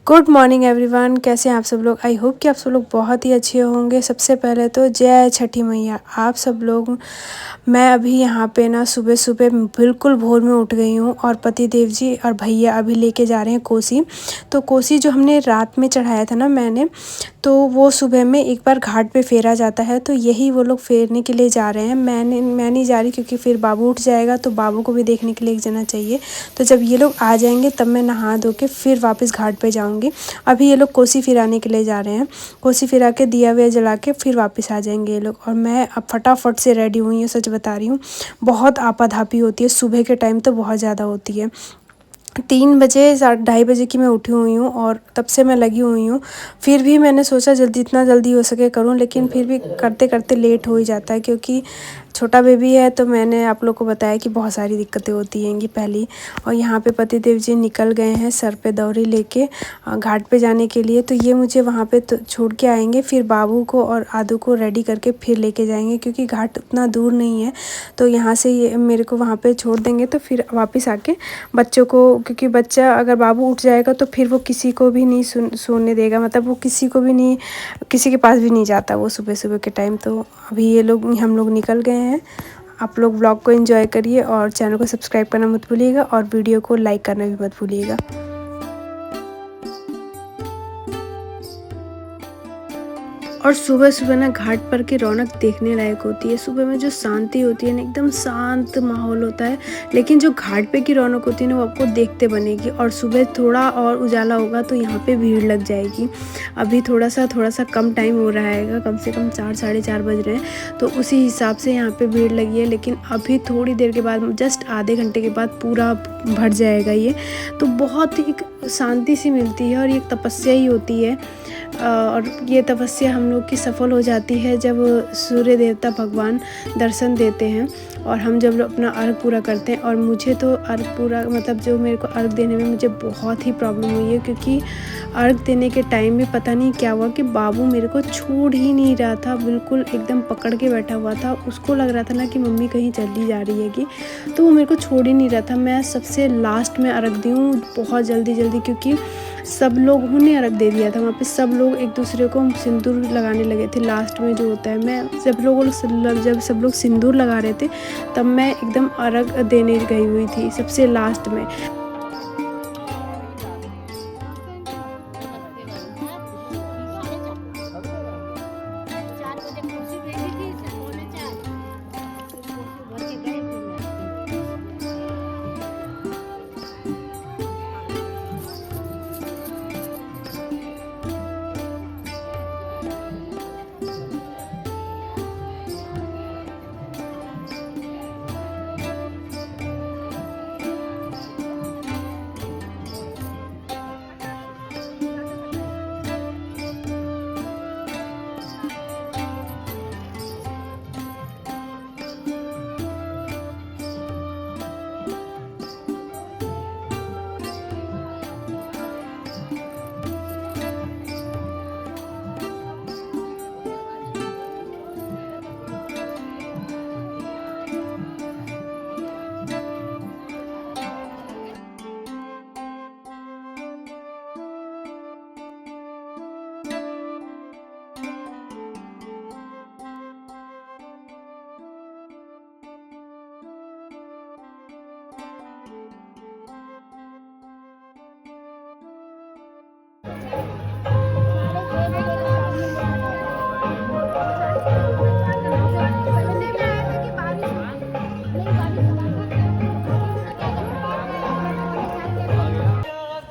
Good morning everyone. कैसे हैं आप सब लोग? आई होप कि आप सब लोग बहुत ही अच्छे होंगे। सबसे पहले तो जय छठी मैया आप सब लोग। मैं अभी यहाँ पे ना सुबह सुबह बिल्कुल भोर में उठ गई हूँ और पति देव जी और भैया अभी लेके जा रहे हैं कोसी। तो कोसी जो हमने रात में चढ़ाया था ना मैंने, तो वो सुबह में एक बार घाट पे फेरा जाता है, तो यही वो लोग फेरने के लिए जा रहे हैं। मैं नहीं जा रही क्योंकि फिर बाबू उठ जाएगा, तो बाबू को भी देखने के लिए एक जना चाहिए। तो जब ये लोग आ जाएंगे तब मैं नहा धो के फिर वापस घाट पे जाऊंगी। अभी ये लोग कोसी फिराने के लिए जा रहे हैं। कोसी फिरा के दिया विया जला के फिर वापस आ जाएंगे ये लोग। और मैं अब फटाफट से रेडी हुई हूँ, सच बता रही हूँ। बहुत आपाधापी होती है सुबह के टाइम, तो बहुत ज़्यादा होती है। 3 बजे 2:30 बजे की मैं उठी हुई हूँ और तब से मैं लगी हुई हूँ। फिर भी मैंने सोचा जितना जल्दी हो सके करूँ, लेकिन फिर भी करते करते लेट हो ही जाता है क्योंकि छोटा बेबी है। तो मैंने आप लोग को बताया कि बहुत सारी दिक्कतें होती हैंगी पहली। और यहाँ पे पति देव जी निकल गए हैं सर पे दौरी लेके घाट पे जाने के लिए। तो ये मुझे वहाँ पे तो छोड़ के आएंगे, फिर बाबू को और आदू को रेडी करके फिर लेके जाएंगे क्योंकि घाट उतना दूर नहीं है। तो यहाँ से ये मेरे को वहाँ पे छोड़ देंगे, तो फिर वापस आके बच्चों को, क्योंकि बच्चा अगर बाबू उठ जाएगा तो फिर वो किसी को भी नहीं सोने देगा, मतलब वो किसी को भी नहीं, किसी के पास भी नहीं जाता वो सुबह सुबह के टाइम। तो अभी ये लोग हम लोग निकल गए हैं। आप लोग ब्लॉग को एंजॉय करिए और चैनल को सब्सक्राइब करना मत भूलिएगा और वीडियो को लाइक करना भी मत भूलिएगा। और सुबह सुबह ना घाट पर की रौनक देखने लायक होती है। सुबह में जो शांति होती है ना, एकदम शांत माहौल होता है। लेकिन जो घाट पे की रौनक होती है ना, वो आपको देखते बनेगी। और सुबह थोड़ा और उजाला होगा तो यहाँ पे भीड़ लग जाएगी। अभी थोड़ा सा कम टाइम हो रहा है, कम से कम 4 साढ़े 4 बज रहे हैं, तो उसी हिसाब से यहाँ पे भीड़ लगी है। लेकिन अभी थोड़ी देर के बाद, जस्ट आधे घंटे के बाद पूरा भर जाएगा ये। तो बहुत ही शांति सी मिलती है और ये तपस्या ही होती है। और ये तपस्या हम लोग की सफल हो जाती है जब सूर्य देवता भगवान दर्शन देते हैं और हम जब अपना अर्घ पूरा करते हैं। और मुझे तो अर्घ पूरा, मतलब जो मेरे को अर्घ देने में मुझे बहुत ही प्रॉब्लम हुई है, क्योंकि अर्घ देने के टाइम में पता नहीं क्या हुआ कि बाबू मेरे को छोड़ ही नहीं रहा था, बिल्कुल एकदम पकड़ के बैठा हुआ था। उसको लग रहा था ना कि मम्मी कहीं चली जा रही है कि, तो वो मेरे को छोड़ ही नहीं रहा था। मैं सबसे लास्ट में अर्घ दी हूँ, बहुत जल्दी क्योंकि सब लोगों ने अर्घ दे दिया था। वहाँ पे सब लोग एक दूसरे को सिंदूर लगाने लगे थे लास्ट में जो होता है। मैं जब सब लोग सिंदूर लगा रहे थे तब मैं एकदम अर्घ देने गई हुई थी सबसे लास्ट में।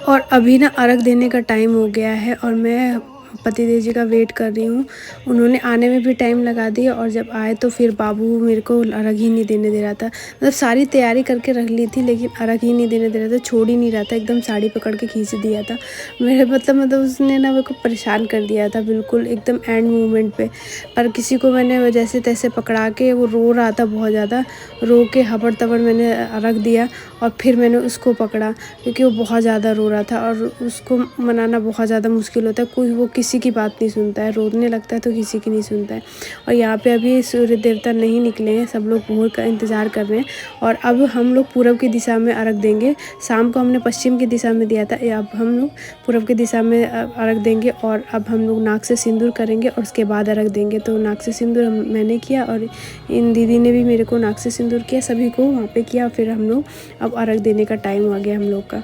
और अभी ना अर्घ देने का टाइम हो गया है और मैं पतिदेव जी का वेट कर रही हूँ। उन्होंने आने में भी टाइम लगा दिया और जब आए तो फिर बाबू मेरे को अर्घ ही नहीं देने दे रहा था। मतलब सारी तैयारी करके रख ली थी लेकिन अर्घ ही नहीं देने दे रहा था, छोड़ ही नहीं रहा था, एकदम साड़ी पकड़ के खींच दिया था मेरे, मतलब उसने ना मेरे को परेशान कर दिया था बिल्कुल एकदम एंड मोमेंट पे। पर किसी को मैंने जैसे तैसे पकड़ा के, वो रो रहा था बहुत ज़्यादा, रो के हबड़ तबड़ मैंने अर्घ दिया और फिर मैंने उसको पकड़ा क्योंकि वो बहुत ज़्यादा रो रहा था और उसको मनाना बहुत ज़्यादा मुश्किल होता है। कोई वो किसी किसी की बात नहीं सुनता है, रोने लगता है तो किसी की नहीं सुनता है। और यहाँ पे अभी सूर्य देवता नहीं निकले हैं, सब लोग भोर का इंतज़ार कर रहे हैं। और अब हम लोग पूरब की दिशा में अर्घ देंगे। शाम को हमने पश्चिम की दिशा में दिया था, अब हम लोग पूरब की दिशा में अर्घ देंगे। और अब हम लोग नाक से सिंदूर करेंगे और उसके बाद अर्घ देंगे। तो नाक से सिंदूर मैंने किया और इन दीदी ने भी मेरे को नाक से सिंदूर किया, सभी को वहाँ पे किया। फिर हम लोग अब अर्घ देने का टाइम आ गया हम लोग का।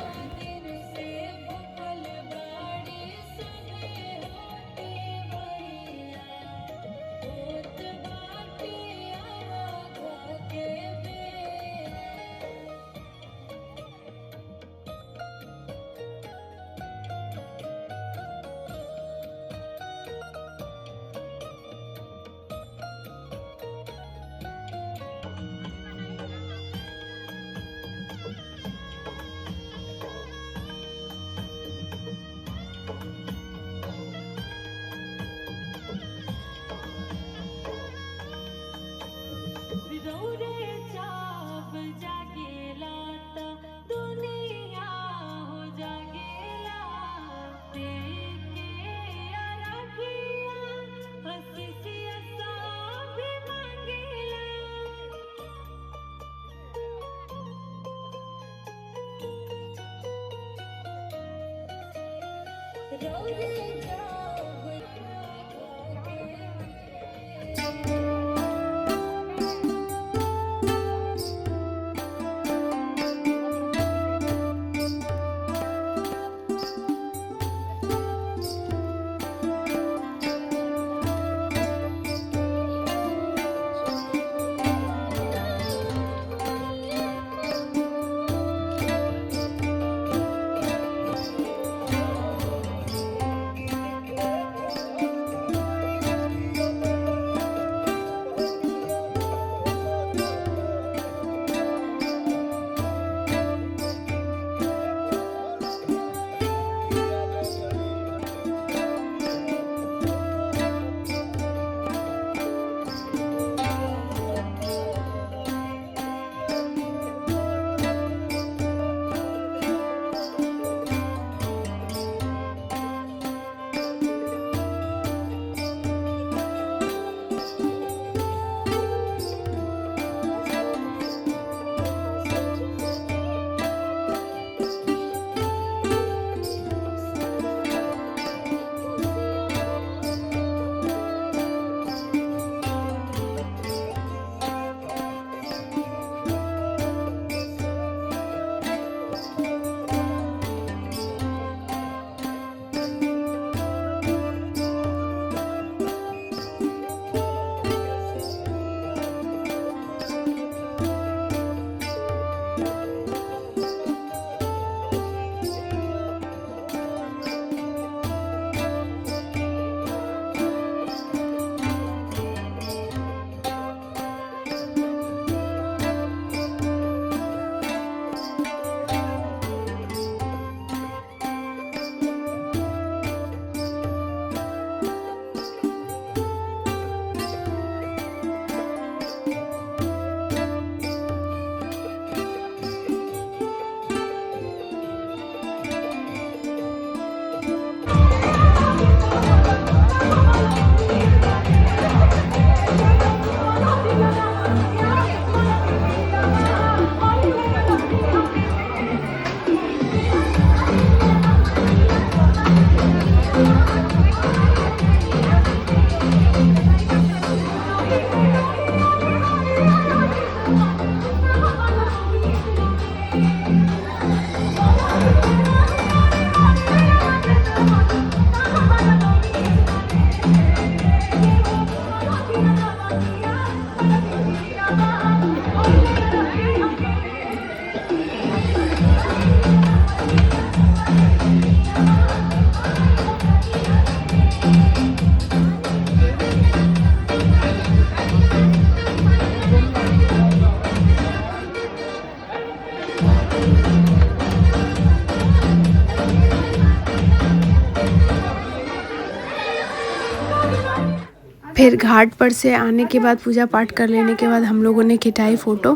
फिर घाट पर से आने के बाद पूजा पाठ कर लेने के बाद हम लोगों ने खिंचाई फ़ोटो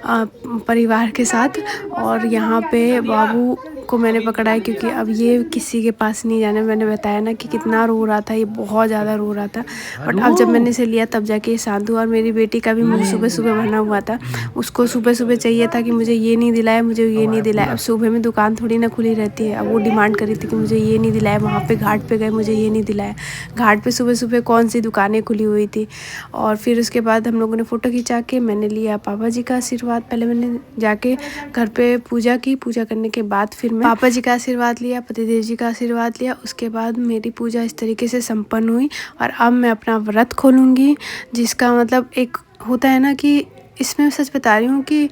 परिवार के साथ। और यहाँ पे बाबू को मैंने पकड़ा है क्योंकि अब ये किसी के पास नहीं जाना। मैंने बताया ना कि कितना रो रहा था, ये बहुत ज़्यादा रो रहा था। बट अब जब मैंने इसे लिया तब जाके ये शांत हुआ। और मेरी बेटी का भी मुँह सुबह सुबह बना हुआ था, उसको सुबह सुबह चाहिए था कि मुझे ये नहीं दिलाया, मुझे ये नहीं दिलाया। अब सुबह में दुकान थोड़ी ना खुली रहती है, अब वो डिमांड करी थी कि मुझे ये नहीं दिलाया। वहाँ पे घाट पे गए, मुझे ये नहीं दिलाया। घाट पे सुबह सुबह कौन सी दुकानें खुली हुई थी। और फिर उसके बाद हम लोगों ने फ़ोटो खिंचा के मैंने लिया पापा जी का आशीर्वाद। पहले मैंने जाके घर पे पूजा की, पूजा करने के बाद फिर मैं पापा जी का आशीर्वाद लिया, पतिदेव जी का आशीर्वाद लिया। उसके बाद मेरी पूजा इस तरीके से संपन्न हुई। और अब मैं अपना व्रत खोलूँगी, जिसका मतलब एक होता है ना कि इसमें सच बता रही हूँ कि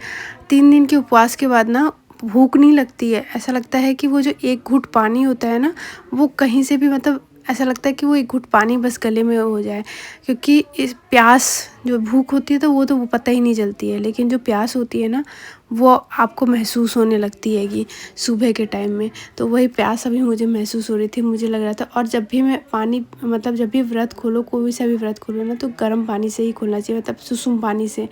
3 दिन के उपवास के बाद ना भूख नहीं लगती है। ऐसा लगता है कि वो जो एक घूंट पानी होता है ना, वो कहीं से भी मतलब ऐसा लगता है कि वो एक घूंट पानी बस गले में हो जाए। क्योंकि इस प्यास जो भूख होती है तो वो पता ही नहीं चलती है, लेकिन जो प्यास होती है ना वो आपको महसूस होने लगती है कि सुबह के टाइम में। तो वही प्यास अभी मुझे महसूस हो रही थी, मुझे लग रहा था। और जब भी मैं पानी मतलब जब भी व्रत खोलो, कोई सा भी व्रत खोलो ना, तो गर्म पानी से ही खोलना चाहिए, मतलब सुसुम पानी से,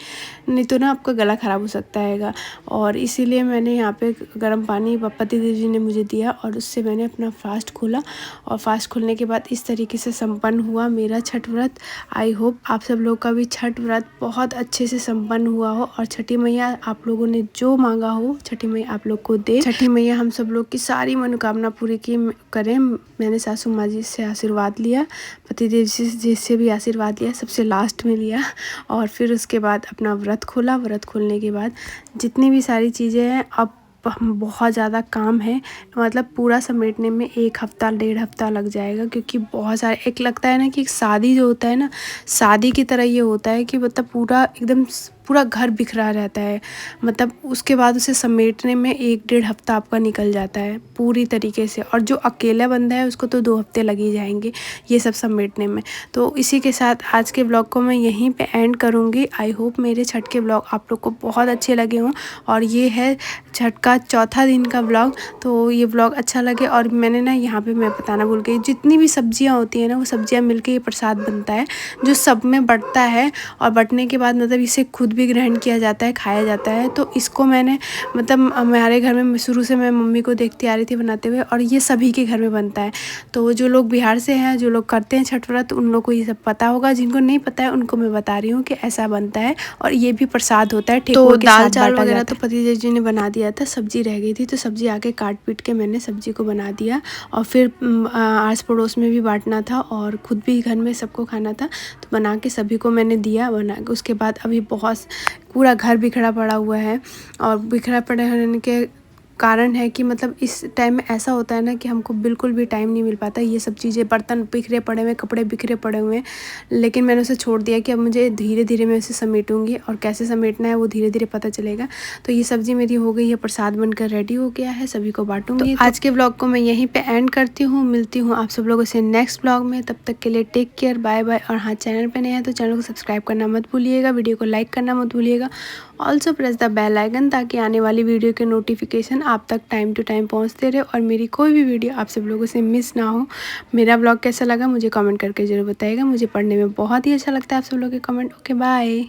नहीं तो ना आपका गला ख़राब हो सकता है। और इसीलिए मैंने यहाँ पे गर्म पानी पतिदेव जी ने मुझे दिया और उससे मैंने अपना फास्ट खोला। और फास्ट खोलने के बाद इस तरीके से संपन्न हुआ मेरा छठ व्रत। आई होप आप सब लोग का भी छठ व्रत बहुत अच्छे से संपन्न हुआ हो और छठी मैया आप लोगों ने जो मांगा हो छठी मैया आप लोग को दे। छठी मैया हम सब लोग की सारी मनोकामना पूरी की करें। मैंने सासू माँ जी से आशीर्वाद लिया, पतिदेव जी से भी आशीर्वाद लिया, सबसे लास्ट में लिया। और फिर उसके बाद अपना व्रत खोला। व्रत खोलने के बाद जितनी भी सारी चीज़ें हैं, अब बहुत ज़्यादा काम है, मतलब पूरा समेटने में 1 हफ्ता 1.5 हफ्ता लग जाएगा। क्योंकि बहुत सारे, एक लगता है ना कि शादी जो होता है ना, शादी की तरह ये होता है कि मतलब पूरा एकदम पूरा घर बिखरा रहता है। मतलब उसके बाद उसे समेटने में 1-1.5 हफ्ता आपका निकल जाता है पूरी तरीके से। और जो अकेला बंदा है उसको तो 2 हफ्ते लग ही जाएंगे ये सब समेटने में। तो इसी के साथ आज के ब्लॉग को मैं यहीं पे एंड करूँगी। आई होप मेरे छठ के ब्लॉग आप लोग को बहुत अच्छे लगे हों। और ये है छठ का चौथा दिन का ब्लॉग, तो ये ब्लॉग अच्छा लगे। और मैंने ना यहाँ पे मैं बताना भूल गई, जितनी भी सब्जियाँ होती हैं ना, वो सब्जियाँ मिलके ये प्रसाद बनता है जो सब में बँटता है। और बँटने के बाद मतलब इसे खुद भी ग्रहण किया जाता है, खाया जाता है। तो इसको मैंने मतलब हमारे घर में शुरू से मैं मम्मी को देखती आ रही थी बनाते हुए, और ये सभी के घर में बनता है। तो जो लोग बिहार से हैं, जो लोग करते हैं छठ व्रत, उन लोग को ये सब पता होगा। जिनको नहीं पता है उनको मैं बता रही हूँ कि ऐसा बनता है और ये भी प्रसाद होता है। तो दाल चावल वगैरह तो पतिदेव जी ने बना दिया था, सब्जी रह गई थी तो सब्जी आके काट पीट के मैंने सब्जी को बना दिया। और फिर आस पड़ोस में भी बांटना था और खुद भी घर में सबको खाना था, तो बना के सभी को मैंने दिया। बना के उसके बाद अभी बहुत पूरा घर बिखरा पड़ा हुआ है। और बिखरा पड़े होने के कारण है कि मतलब इस टाइम में ऐसा होता है ना कि हमको बिल्कुल भी टाइम नहीं मिल पाता। ये सब चीज़ें, बर्तन बिखरे पड़े हुए, कपड़े बिखरे पड़े हुए हैं, लेकिन मैंने उसे छोड़ दिया कि अब मुझे धीरे धीरे मैं उसे समेटूंगी और कैसे समेटना है वो धीरे धीरे पता चलेगा। तो ये सब्ज़ी मेरी हो गई है, प्रसाद बनकर रेडी हो गया है, सभी को बांटूंगी। तो आज के ब्लॉग को मैं यहीं पर एंड करती हूँ। मिलती हूँ आप सब लोगों से नेक्स्ट ब्लॉग में, तब तक के लिए टेक केयर, बाय बाय। और हाँ, चैनल पर नए हैं तो चैनल को सब्सक्राइब करना मत भूलिएगा, वीडियो को लाइक करना मत भूलिएगा। Also press the bell icon ताकि आने वाली वीडियो के नोटिफिकेशन आप तक टाइम टू टाइम पहुंचते रहे और मेरी कोई भी वीडियो आप सब लोगों से मिस ना हो। मेरा ब्लॉग कैसा लगा मुझे कमेंट करके ज़रूर बताइएगा, मुझे पढ़ने में बहुत ही अच्छा लगता है आप सब लोगों के कमेंट। Okay bye.